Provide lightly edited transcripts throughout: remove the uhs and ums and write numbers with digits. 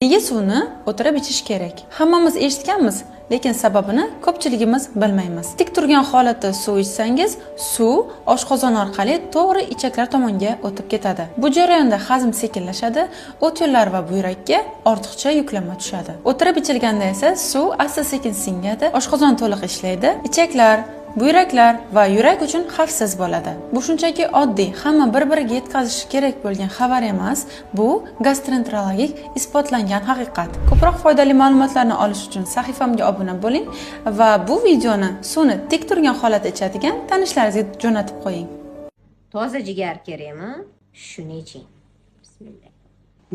Nega suvni o'tirib ichish kerak? Hammamiz eshitganmiz, lekin sababini ko'pchiligimiz bilmaymiz. Tik turgan holatda suv ichsangiz, suv oshqozon orqali to'g'ri ichaklar tomonga o'tib ketadi. Bu jarayonda hazm sekinlashadi, o't yo'llari va buyrakka ortiqcha yuklama tushadi. O'tirib ichilganda esa suv asta-sekin singadi, oshqozon to'liq ishlaydi, ichaklar, buyraklar va yurak uchun xavfsiz bo'ladi. Bu shunchaki oddiy, hamma bir-biriga yetkazishi kerak bo'lgan xabar emas, bu gastroenterologik isbotlangan haqiqat. Ko'proq foydali ma'lumotlarni olish uchun sahifamga obuna bo'ling va bu videoni suvni tik turgan holatda ichadigan tanishlaringizga jo'natib qo'ying. Toza jigar kerakmi? Shuni iching. Bismillah.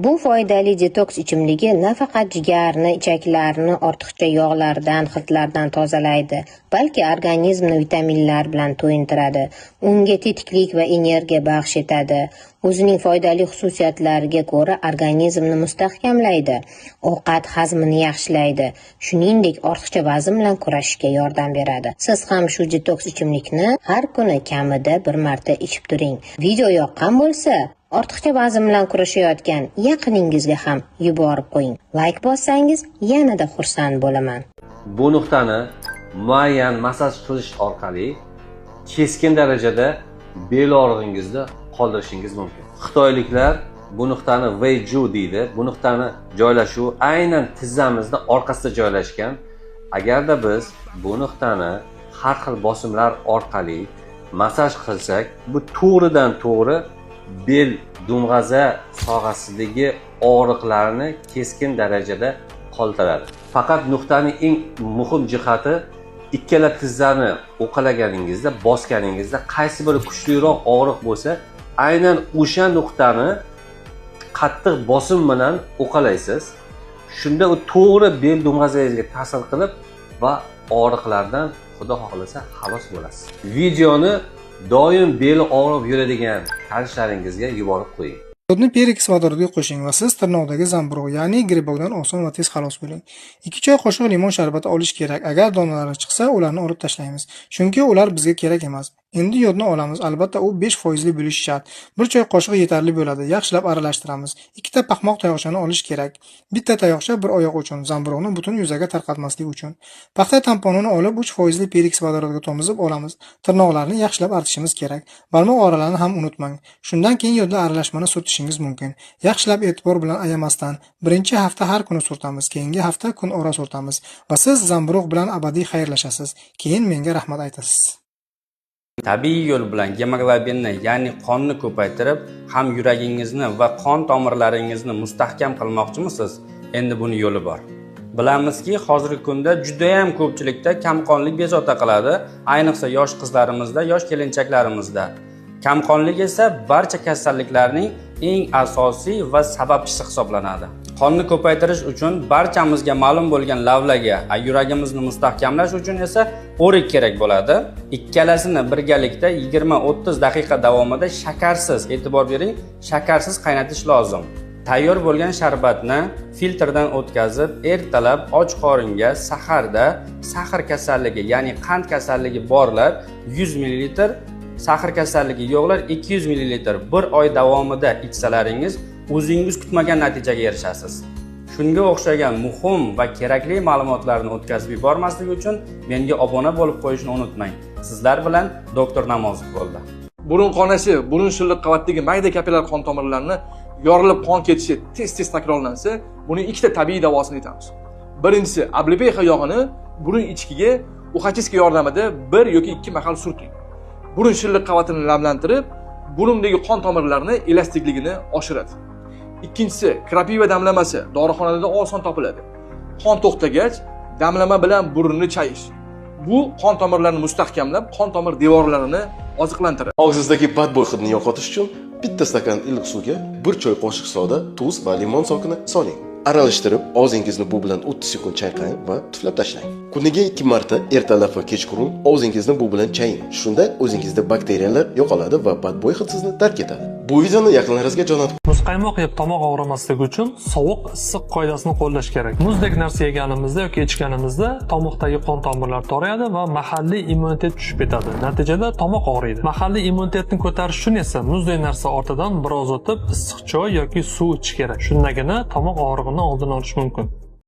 Bu foydali detoks ichimligi nafaqat jigarni, ichaklarni ortiqcha yog'lardan, hidlardan tozalaydi, balki organizmni vitaminlar bilan to'yintiradi, unga tetiklik va energiya baxsh etadi. O'zining foydali xususiyatlariga ko'ra organizmni mustahkamlaydi, ovqat hazmini yaxshilaydi, shuningdek ortiqcha vazn bilan kurashishga yordam beradi. Siz ham shu detoks ichimlikni har kuni kamida bir marta ichib turing. Video yoqqan bo'lsa, ortiqcha vazn bilan kurashayotgan yaqiningizga ham yuborib qo'ying. Like bossangiz yanada xursand bo'laman. Bu nuqtani muayyan massaj qilish orqali keskin darajada bel og'rig'ingizni qoldirishingiz mumkin. Xitoyliklar bu nuqtani Weiju deydi. Bu nuqtani joylashuvi aynan tizzamizning orqasida joylashgan. Agarda biz bu nuqtani har xil bosimlar orqali massaj qilsak, bu to'g'ridan to'g'ri bel dumg'aza sohasidagi og'riqlarni keskin darajada qoldiradi. Faqat nuqtaning eng muhim jihati ikkala tizzani o'qalaganingizda, bosganingizda qaysi biri kuchliroq og'riq bo'lsa, aynan o'sha nuqtani qattiq bosim bilan o'qalaysiz. Shunda u to'g'ri bel dumg'azangizga ta'sir qilib va og'riqlardan xudo xohlasa xalos bo'lasiz. Videoni doim beli og'rib yuradigan tanishlaringizga yuborib qo'ying. Yodni pereks vodorodiga qo'shing va siz tirnoqdagi zamburug', ya'ni gribokdan oson va tez xalos bo'ling. 2 choy qoshiq limon sharbati olish kerak. Agar donalari chiqsa, ularni olib tashlaymiz. Chunki ular bizga kerak emas. Endi yodni olamiz. Albatta, u 5% bo'lishi shart. 1 choy qoshiq yetarli bo'ladi. Yaxshilab aralashtiramiz. 2 ta paxmoq tayoqchani olish kerak. Bitta tayoqcha bir oyoq uchun, zamburug'ni butun yuzaga tarqatmaslik uchun. Paxta tamponini olib 3% pereks vodorodiga tomizib olamiz. Tirnoqlarni yaxshilab artishimiz kerak. Barmoq oralarini ham unutmang. Shundan keyin yodli aralashmani surtishingiz mumkin. Yaxshilab e'tibor bilan ayamasdan birinchi hafta har kuni surtamiz, keyingi hafta kun ora surtamiz va siz zamburug' bilan abadiy xayrlashasiz. Keyin menga rahmat aytasiz. Tabiiy yo'l bilan gemoglobinni, ya'ni qonni ko'paytirib, ham yuragingizni va qon tomirlaringizni mustahkam qilmoqchimisiz? Endi buni yo'li bor. Bilamizki, hozirgi kunda juda ham ko'pchilikda kamqonlik bezovta qiladi, ayniqsa yosh qizlarimizda, yosh kelinchaklarimizda. Kamqonlik esa barcha kasalliklarning eng asosiy va sababchisi hisoblanadi. Qonni ko'paytirish uchun barchamizga ma'lum bo'lgan lavlaga, yuragimizni mustahkamlash uchun esa o'rik kerak bo'ladi. Ikkalasini birgalikda 20-30 daqiqa davomida shakarsiz, e'tibor bering, shakarsiz qaynatish lozim. Tayyor bo'lgan sharbatni filtrdan o'tkazib, ertalab och qoringa saharda sahar kasalligi, ya'ni qand kasalligi borlar 100 ml, sahar kasalligi yo'qlar 200 ml bir oy davomida ichsalaringiz, o'zingiz kutmagan natijaga erishasiz. Shunga o'xshagan muhim va kerakli ma'lumotlarni o'tkazib yubormaslik uchun menga obuna bo'lib qo'yishni unutmang. Sizlar bilan doktor Namozov bo'ldi. Burun qonashi, burun shilliq qavatdagi mayda kapillar qon tomirlarini yorilib qon ketishi tez-tez takrorlansa, buning ikkita tabiiy davosini aytamiz. Birinchisi, ablipeyxa yog'ini burun ichkiga uxachiska yordamida 1 yoki 2 mahal surting. Burun shilliq qavatini namlantirib, burundagi qon tomirlarini elastikligini oshiradi. Ikkinchisi, krapiva damlamasi dorixonalarda oson topiladi. Qon to'xtagach, damlama bilan burunni chayish. Bu qon tomirlarini mustahkamlab, qon tomir devorlarini oziqlantiradi. Og'zingizdagi badbo'y hidni yo'qotish uchun bitta stakan iliq suvga 1 choy qoshiq soda, tuz va limon sokini soling. Aralashtirib, og'zingizni bu bilan 30 sekund chayqang va tuflab tashlang. Kuniga 2 marta ertalab va kechqurun og'zingizni bu bilan chaying. Shunda o'zingizda bakteriyalar yo'qoladi va badbo'y hid sizni tark etadi. Bu videoni yaqinlaringizga jo'natib Muzqaymoq yeb tomoq og'rimasligi uchun sovuq issiq qoidasini qo'llash kerak. Muzdek narsa yeganimizda yoki ichganimizda tomoqdagi qon tomirlar torayadi va mahalliy immunitet tushib ketadi. Natijada tomoq og'riydi. Mahalliy immunitetni ko'tarish uchun esa muzday narsa ortidan biroz o'tib issiq choy yoki suv ichish kerak. Shundagina tomoq og'rig'ini oldini olish mumkin.